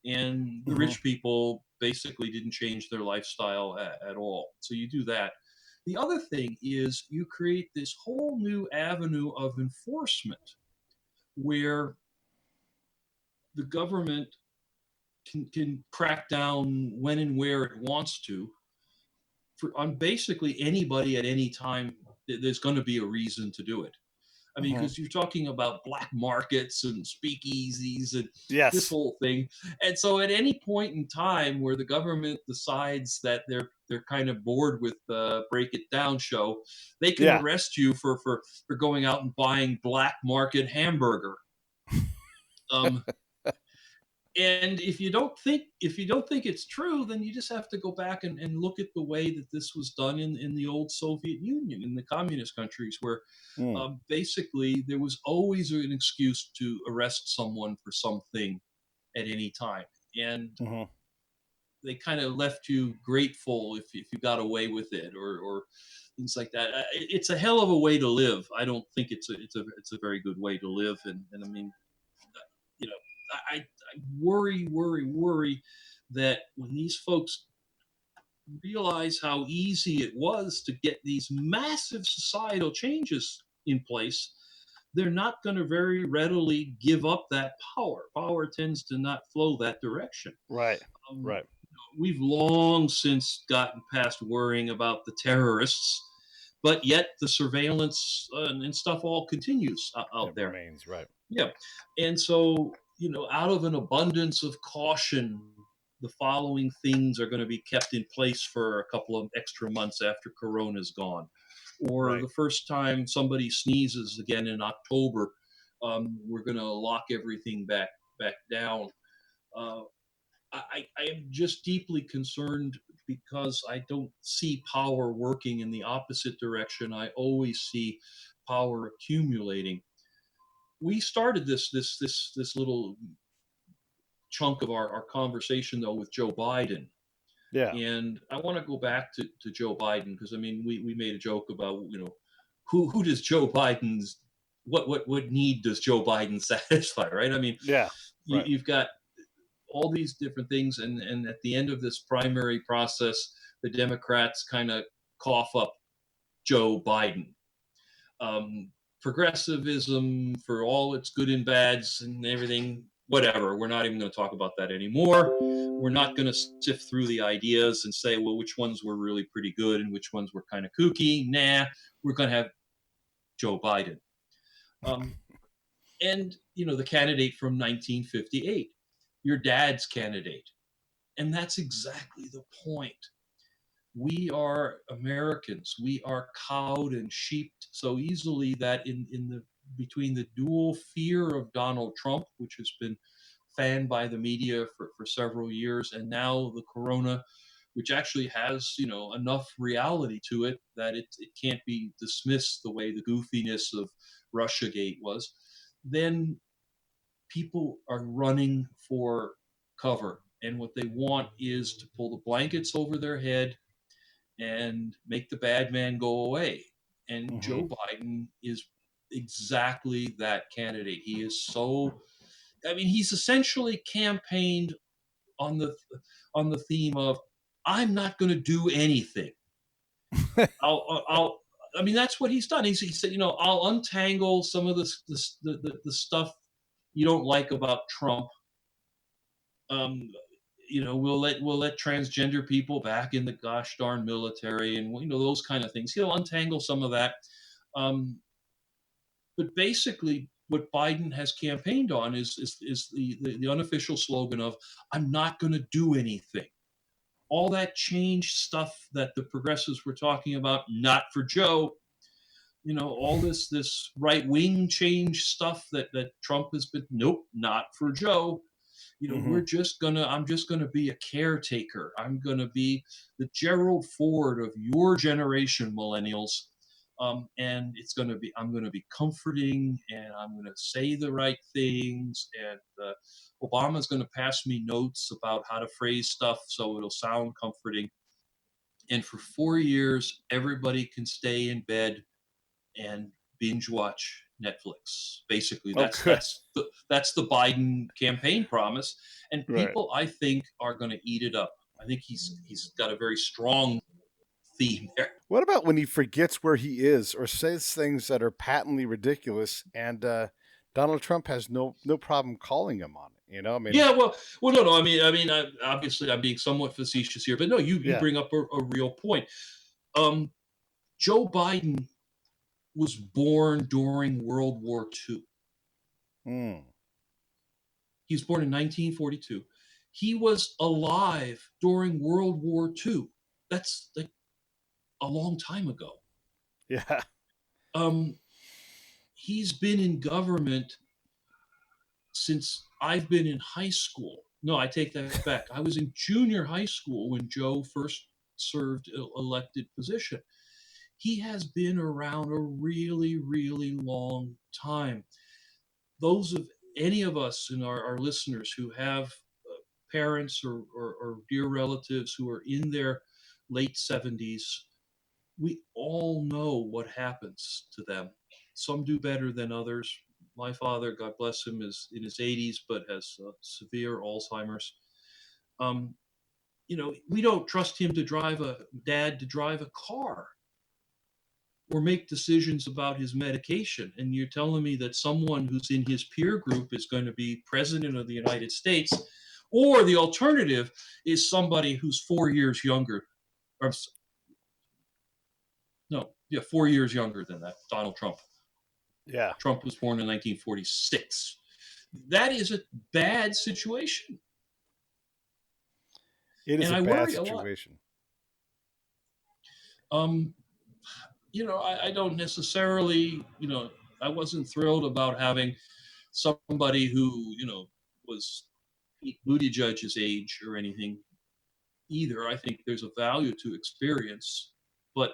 And the Mm-hmm. rich people basically didn't change their lifestyle at all. So you do that. The other thing is you create this whole new avenue of enforcement where the government can crack down when and where it wants to on basically anybody at any time. There's going to be a reason to do it. I mean, Mm-hmm. because you're talking about black markets and speakeasies and this Yes. whole thing. And so at any point in time where the government decides that they're kind of bored with the Break It Down show, they can Yeah. arrest you for going out and buying black market hamburger. Um, and if you don't think it's true, then you just have to go back and look at the way that this was done in the old Soviet Union, in the communist countries, where Mm. basically there was always an excuse to arrest someone for something at any time, and Mm-hmm. they kind of left you grateful if you got away with it, or things like that. It's a hell of a way to live. I don't think it's a very good way to live, and I mean, you know, I worry that when these folks realize how easy it was to get these massive societal changes in place, they're not going to very readily give up that power. Power tends to not flow that direction. Right. Um, Right. we've long since gotten past worrying about the terrorists, but yet the surveillance and stuff all continues out It there. remains right. Yeah. And so, out of an abundance of caution, the following things are going to be kept in place for a couple of extra months after Corona's gone. Or Right. the first time somebody sneezes again in October, we're going to lock everything back down. Uh, I am just deeply concerned because I don't see power working in the opposite direction. I always see power accumulating. We started this little chunk of our conversation though with Joe Biden, Yeah. and I want to go back to Joe Biden because I mean we made a joke about who does Joe Biden's what need does Joe Biden satisfy, right? I mean, Yeah. Right. you've got all these different things, and at the end of this primary process, the Democrats kind of cough up Joe Biden. um, Progressivism, for all its good and bads and everything, whatever. We're not even going to talk about that anymore. We're not going to sift through the ideas and say, well, which ones were really pretty good and which ones were kind of kooky. Nah, we're going to have Joe Biden. Um, and, the candidate from 1958, your dad's candidate. And that's exactly the point. We are Americans. We are cowed and sheeped so easily that in the between the dual fear of Donald Trump, which has been fanned by the media for several years, and now the corona, which actually has enough reality to it that it can't be dismissed the way the goofiness of Russiagate was, then people are running for cover. And what they want is to pull the blankets over their head and make the bad man go away. And Mm-hmm. Joe Biden is exactly that candidate. He is he's essentially campaigned on the theme of I'm not going to do anything. I mean, that's what he's done. He said, I'll untangle some of the stuff you don't like about Trump. Um, we'll let transgender people back in the gosh darn military, and those kind of things. He'll untangle some of that. But basically, what Biden has campaigned on is the unofficial slogan of "I'm not going to do anything." All that change stuff that the progressives were talking about, not for Joe. All this right wing change stuff that Trump has been, nope, not for Joe. I'm just gonna be a caretaker. I'm gonna be the Gerald Ford of your generation, millennials. And I'm gonna be comforting, and I'm gonna say the right things, and Obama's gonna pass me notes about how to phrase stuff so it'll sound comforting. And for 4 years, everybody can stay in bed and binge watch Netflix. Basically, Oh, that's good. that's the Biden campaign promise, and Right. people, I think, are going to eat it up. I think he's got a very strong theme there. What about when he forgets where he is or says things that are patently ridiculous, and Donald Trump has no problem calling him on it? I mean, Yeah, well, no. Obviously, I'm being somewhat facetious here, but no, you yeah. bring up a real point. Joe Biden was born during World War II. Mm. He was born in 1942. He was alive during World War II. That's like a long time ago. Yeah. Um, he's been in government since I've been in high school. No, I take that back. I was in junior high school when Joe first served an elected position. He has been around a really, really long time. Those of any of us and our listeners who have parents or dear relatives who are in their late 70s, we all know what happens to them. Some do better than others. My father, God bless him, is in his 80s but has severe Alzheimer's. Um, we don't trust him to drive a car or make decisions about his medication. And you're telling me that someone who's in his peer group is going to be president of the United States, or the alternative is somebody who's 4 years younger. Or, no, yeah, 4 years younger than that, Donald Trump. Yeah. Trump was born in 1946. That is a bad situation. It is And a I bad worry a lot. situation. I don't necessarily, I wasn't thrilled about having somebody who, was Pete Buttigieg's age or anything either. I think there's a value to experience, but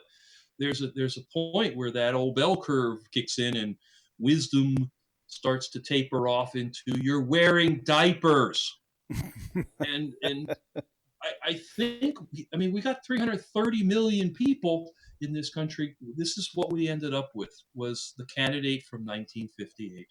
there's a point where that old bell curve kicks in and wisdom starts to taper off into you're wearing diapers. and I think, we got 330 million people in this country. This is what we ended up with, was the candidate from 1958.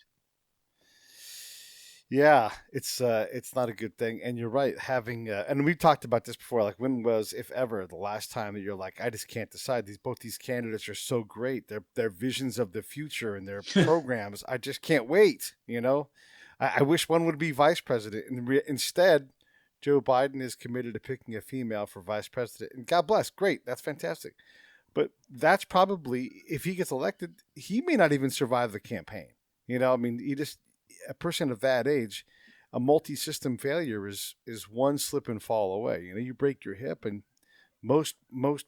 Yeah, it's not a good thing, and you're right. Having and we've talked about this before. Like, when was, if ever, the last time that you're like, I just can't decide. Both these candidates are so great. Their visions of the future and their programs. I just can't wait. I wish one would be vice president, and instead, Joe Biden is committed to picking a female for vice president. And God bless, great, that's fantastic. But that's probably, if he gets elected, he may not even survive the campaign. He just, a person of that age, a multi-system failure is one slip and fall away. You break your hip, and most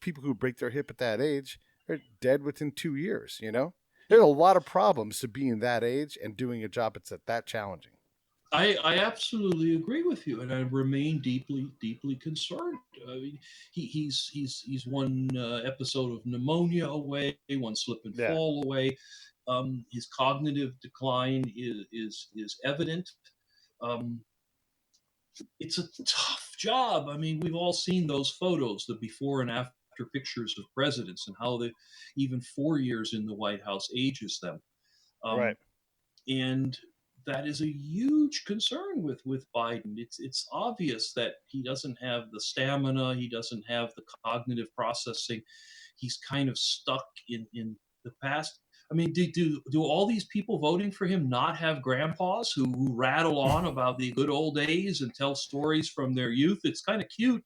people who break their hip at that age are dead within 2 years. There's a lot of problems to being that age and doing a job that's that challenging. I absolutely agree with you, and I remain deeply, deeply concerned. He's one episode of pneumonia away, one slip and Yeah. fall away. His cognitive decline is evident. Um, it's a tough job. We've all seen those photos, the before and after pictures of presidents, and how even 4 years in the White House ages them. Right. And that is a huge concern with Biden. It's obvious that he doesn't have the stamina, he doesn't have the cognitive processing. He's kind of stuck in the past. I mean, do all these people voting for him not have grandpas who rattle on about the good old days and tell stories from their youth? It's kind of cute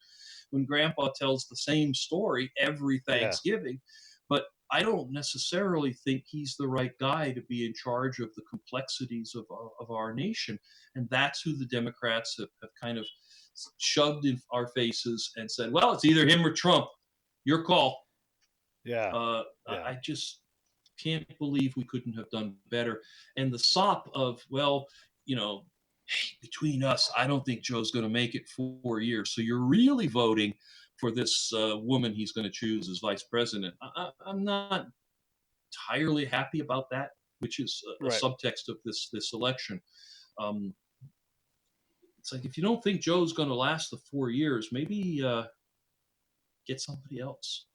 when grandpa tells the same story every Thanksgiving, but I don't necessarily think he's the right guy to be in charge of the complexities of our nation. And that's who the Democrats have kind of shoved in our faces and said, well, it's either him or Trump. Your call. I just can't believe we couldn't have done better. And the sop of, well, hey, between us, I don't think Joe's going to make it 4 years. So you're really voting for this woman he's going to choose as vice president. I'm not entirely happy about that, which is a subtext of this election. It's like, if you don't think Joe's going to last the 4 years, maybe get somebody else.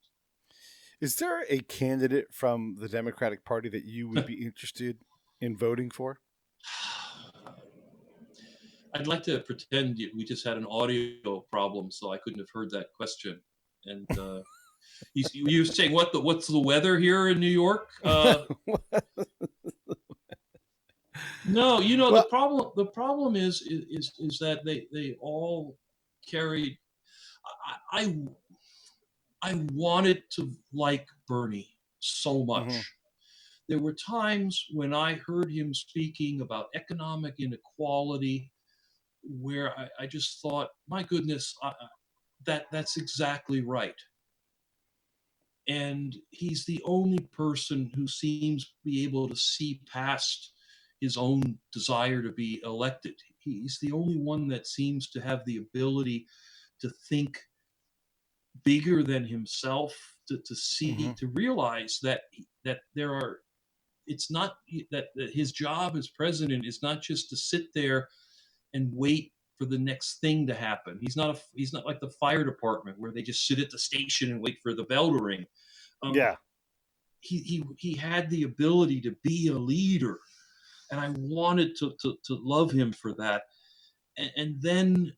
Is there a candidate from the Democratic Party that you would be interested in voting for? I'd like to pretend we just had an audio problem, so I couldn't have heard that question. And you were saying, what's the weather here in New York? No, the problem is that they all carried. I wanted to like Bernie so much. Mm-hmm. There were times when I heard him speaking about economic inequality where I just thought, my goodness, that's exactly right. And he's the only person who seems to be able to see past his own desire to be elected. He's the only one that seems to have the ability to think bigger than himself, to see, mm-hmm. to realize that there are, it's not that his job as president is not just to sit there and wait for the next thing to happen. He's not like the fire department where they just sit at the station and wait for the bell to ring. He had the ability to be a leader, and I wanted to love him for that. And then,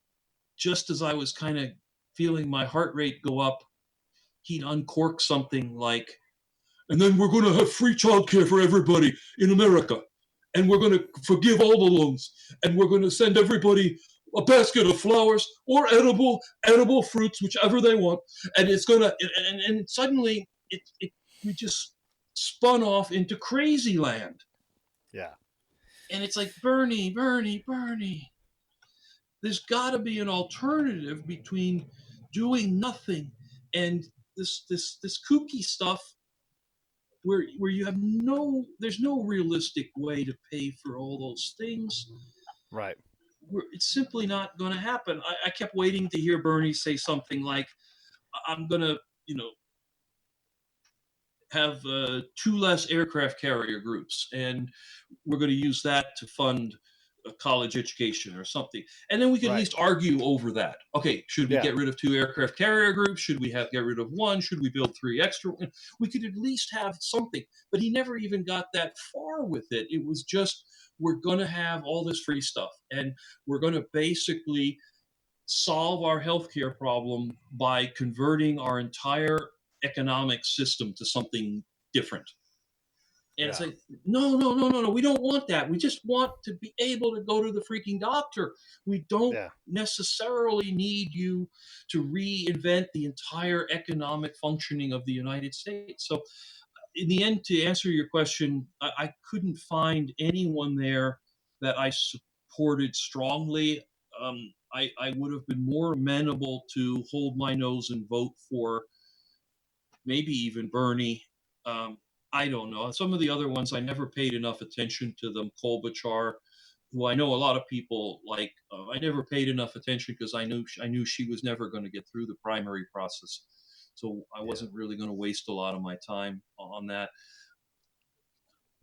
just as I was kind of feeling my heart rate go up, he'd uncork something like, and then we're going to have free childcare for everybody in America, and we're going to forgive all the loans, and we're going to send everybody a basket of flowers or edible fruits, whichever they want, and it's going to, and suddenly we just spun off into crazy land. Yeah. And it's like, Bernie, there's got to be an alternative between doing nothing and this kooky stuff where you have there's no realistic way to pay for all those things. Right. It's simply not going to happen. I kept waiting to hear Bernie say something like, I'm going to, have 2 less aircraft carrier groups, and we're going to use that to fund a college education or something. And then we could at least argue over that. Okay, should we get rid of 2 aircraft carrier groups? Should we get rid of 1? Should we build 3 extra? We could at least have something. But he never even got that far with it. It was just, we're going to have all this free stuff, and we're going to basically solve our healthcare problem by converting our entire economic system to something different. And it's like, no, we don't want that. We just want to be able to go to the freaking doctor. We don't necessarily need you to reinvent the entire economic functioning of the United States. So in the end, to answer your question, I couldn't find anyone there that I supported strongly. I would have been more amenable to hold my nose and vote for maybe even Bernie. I don't know. Some of the other ones, I never paid enough attention to them. Klobuchar, who I know a lot of people like, I never paid enough attention because I knew she was never going to get through the primary process. So I wasn't really going to waste a lot of my time on that.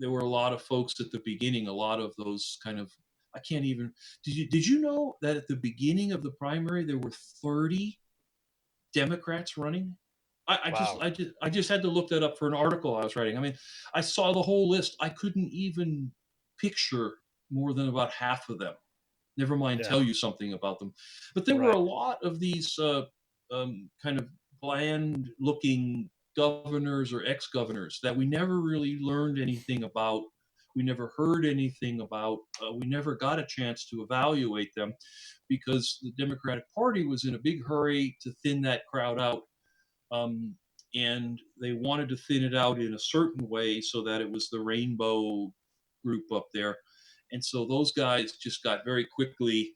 There were a lot of folks at the beginning, a lot of those kind of, I can't even, did you know that at the beginning of the primary, there were 30 Democrats running? I just had to look that up for an article I was writing. I mean, I saw the whole list. I couldn't even picture more than about half of them. Never mind tell you something about them. But there were a lot of these kind of bland-looking governors or ex-governors that we never really learned anything about. We never heard anything about. We never got a chance to evaluate them because the Democratic Party was in a big hurry to thin that crowd out. Um, and they wanted to thin it out in a certain way so that it was the rainbow group up there. And so those guys just got very quickly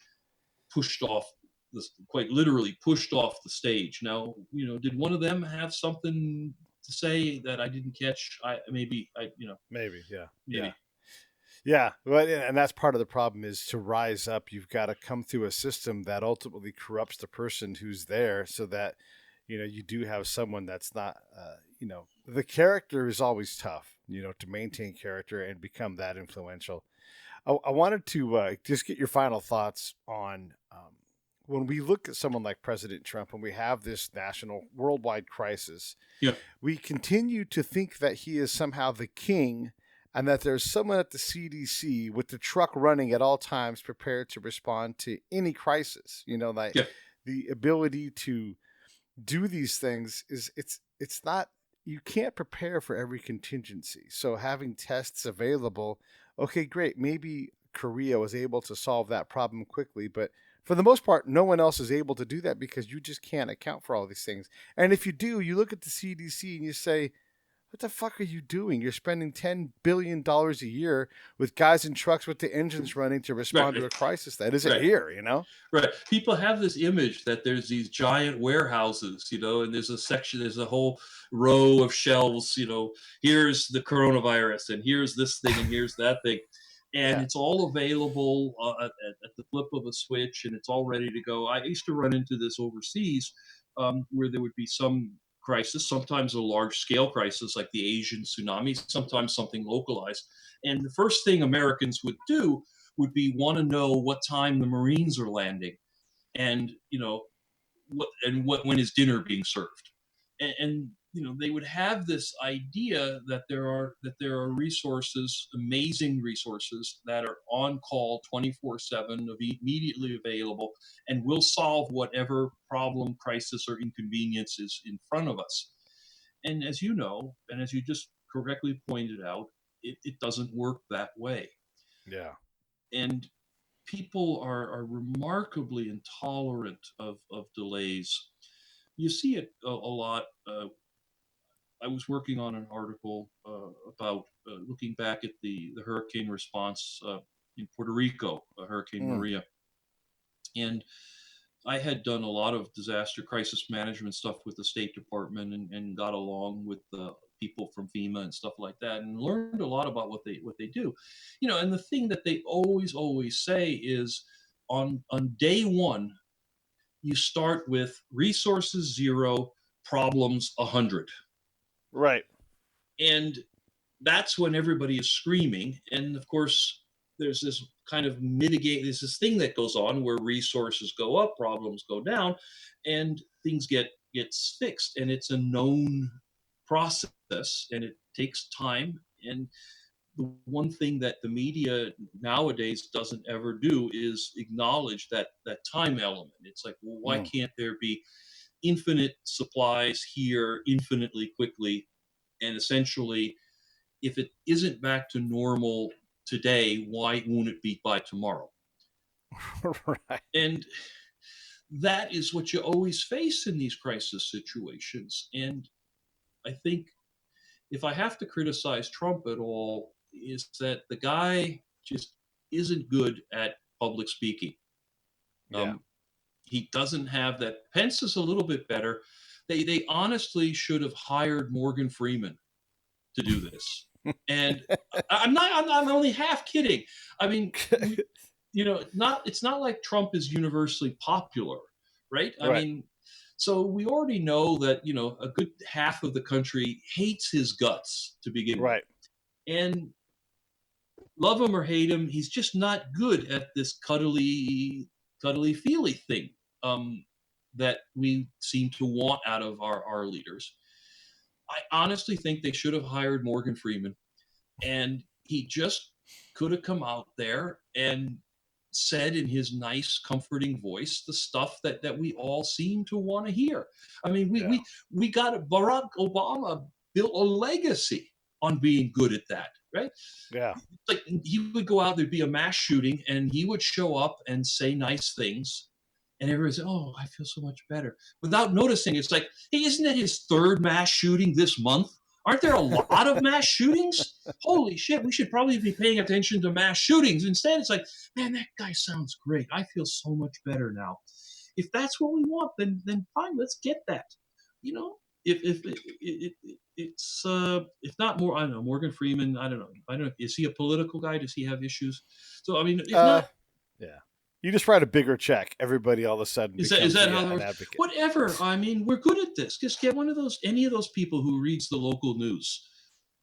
pushed off quite literally pushed off the stage. Now, did one of them have something to say that I didn't catch? Maybe. Maybe, yeah. Maybe. Yeah, well, and that's part of the problem is to rise up. You've got to come through a system that ultimately corrupts the person who's there, so that you do have someone that's not. The character is always tough. To maintain character and become that influential. I wanted to just get your final thoughts on when we look at someone like President Trump and we have this national worldwide crisis. Yeah. We continue to think that he is somehow the king, and that there's someone at the CDC with the truck running at all times prepared to respond to any crisis. The ability to do these things it's not, you can't prepare for every contingency. So having tests available, okay, great. Maybe Korea was able to solve that problem quickly, but for the most part, no one else is able to do that because you just can't account for all these things. And if you do, you look at the CDC and you say, what the fuck are you doing? You're spending $10 billion a year with guys in trucks with the engines running to respond to a crisis that isn't here, Right. People have this image that there's these giant warehouses, and there's a whole row of shelves, here's the coronavirus and here's this thing and here's that thing. And it's all available at the flip of a switch, and it's all ready to go. I used to run into this overseas where there would be some crisis, sometimes a large-scale crisis like the Asian tsunami, sometimes something localized. And the first thing Americans would do would be want to know what time the Marines are landing, and when is dinner being served, and they would have this idea that there are resources, amazing resources that are on call 24/7, immediately available, and will solve whatever problem, crisis, or inconvenience is in front of us. And as you know, and as you just correctly pointed out, it doesn't work that way. Yeah. And people are remarkably intolerant of delays. You see it a lot. I was working on an article about looking back at the hurricane response in Puerto Rico, Hurricane Maria. And I had done a lot of disaster crisis management stuff with the State Department and got along with the people from FEMA and stuff like that, and learned a lot about what they do. And the thing that they always say is on day one, you start with resources 0, problems 100. Right. And that's when everybody is screaming. And of course, there's this kind of there's this thing that goes on where resources go up, problems go down, and things get fixed. And it's a known process, and it takes time. And the one thing that the media nowadays doesn't ever do is acknowledge that time element. It's like, well, why can't there be infinite supplies here infinitely quickly? And essentially, if it isn't back to normal today, why won't it be by tomorrow? Right. And that is what you always face in these crisis situations. And I think if I have to criticize Trump at all, is that the guy just isn't good at public speaking. He doesn't have that. Pence is a little bit better. They honestly should have hired Morgan Freeman to do this. And I'm only half kidding. I mean, it's not like Trump is universally popular, right? I mean, so we already know that, a good half of the country hates his guts to begin with. And love him or hate him, he's just not good at this cuddly feely thing that we seem to want out of our leaders. I honestly think they should have hired Morgan Freeman, and he just could have come out there and said in his nice, comforting voice the stuff that we all seem to want to hear. I mean, we got Barack Obama built a legacy on being good at that, right? Yeah. Like he would go out, there'd be a mass shooting, and he would show up and say nice things. And everyone said, "Oh, I feel so much better," without noticing. It's like, hey, isn't that his third mass shooting this month? Aren't there a lot of mass shootings? Holy shit, we should probably be paying attention to mass shootings. Instead, it's like, man, that guy sounds great. I feel so much better now. If that's what we want, then fine, let's get that. You know, if not more, I don't know, Morgan Freeman, I don't know. Is he a political guy? Does he have issues? So I mean, if not, yeah. You just write a bigger check. Everybody all of a sudden is that how an advocate. Whatever. I mean, we're good at this. Just get any of those people who reads the local news,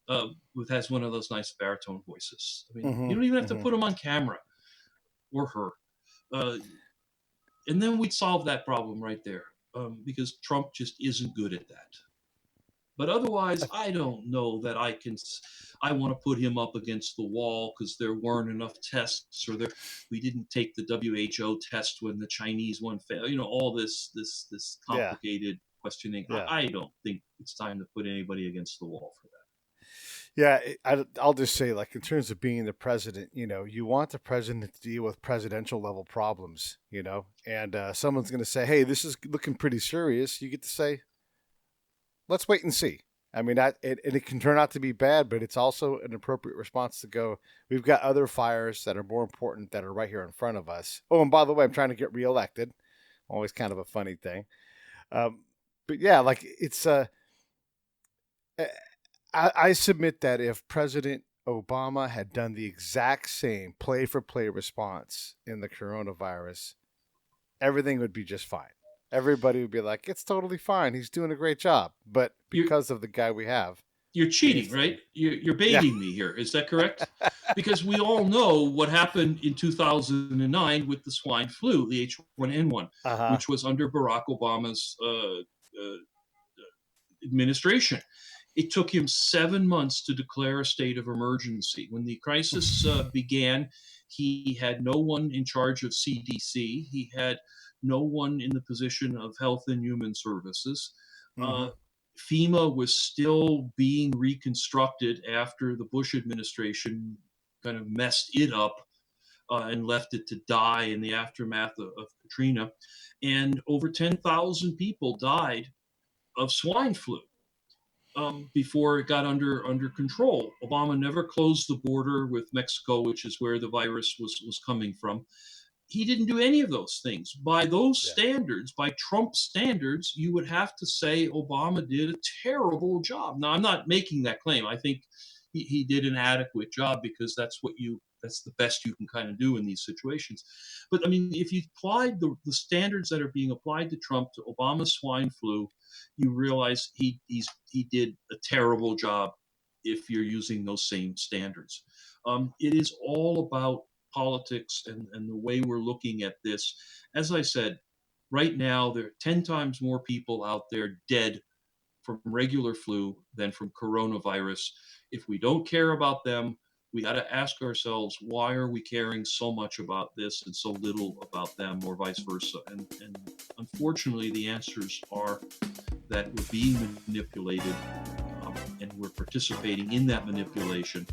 who has one of those nice baritone voices. I mean, you don't even have to put them on camera, or her, and then we'd solve that problem right there. Because Trump just isn't good at that. But otherwise, I don't know that I want to put him up against the wall because there weren't enough tests, or we didn't take the WHO test when the Chinese one failed. You know, all this complicated questioning. Yeah. I don't think it's time to put anybody against the wall for that. Yeah, I'll just say, like, in terms of being the president, you know, you want the president to deal with presidential level problems, you know, and someone's going to say, hey, this is looking pretty serious. You get to say, let's wait and see. I mean, it can turn out to be bad, but it's also an appropriate response to go, we've got other fires that are more important that are right here in front of us. Oh, and by the way, I'm trying to get reelected. Always kind of a funny thing. But yeah, like it's I submit that if President Obama had done the exact same play-for-play response in the coronavirus, everything would be just fine. Everybody would be like, it's totally fine. He's doing a great job. But because of the guy we have. You're cheating, right? You're baiting me here. Is that correct? Because we all know what happened in 2009 with the swine flu, the H1N1, which was under Barack Obama's administration. It took him 7 months to declare a state of emergency. When the crisis began, he had no one in charge of CDC. He had no one in the position of Health and Human Services. FEMA was still being reconstructed after the Bush administration kind of messed it up and left it to die in the aftermath of Katrina. And over 10,000 people died of swine flu before it got under control. Obama never closed the border with Mexico, which is where the virus was coming from. He didn't do any of those things. By those standards, by Trump standards, you would have to say Obama did a terrible job. Now, I'm not making that claim. I think he did an adequate job because that's the best you can kind of do in these situations. But I mean, if you applied the standards that are being applied to Trump to Obama's swine flu, you realize he did a terrible job if you're using those same standards. It is all about politics and the way we're looking at this. As I said, right now, there are 10 times more people out there dead from regular flu than from coronavirus. If we don't care about them, we got to ask ourselves, why are we caring so much about this and so little about them, or vice versa? And unfortunately, the answers are that we're being manipulated and we're participating in that manipulation.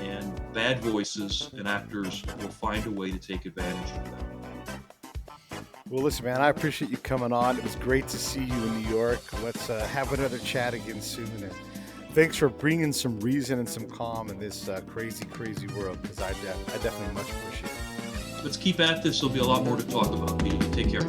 And bad voices and actors will find a way to take advantage of that. Well, listen, man, I appreciate you coming on. It was great to see you in New York. Let's have another chat again soon. And thanks for bringing some reason and some calm in this crazy, crazy world, because I definitely much appreciate it. Let's keep at this. There'll be a lot more to talk about. Take care.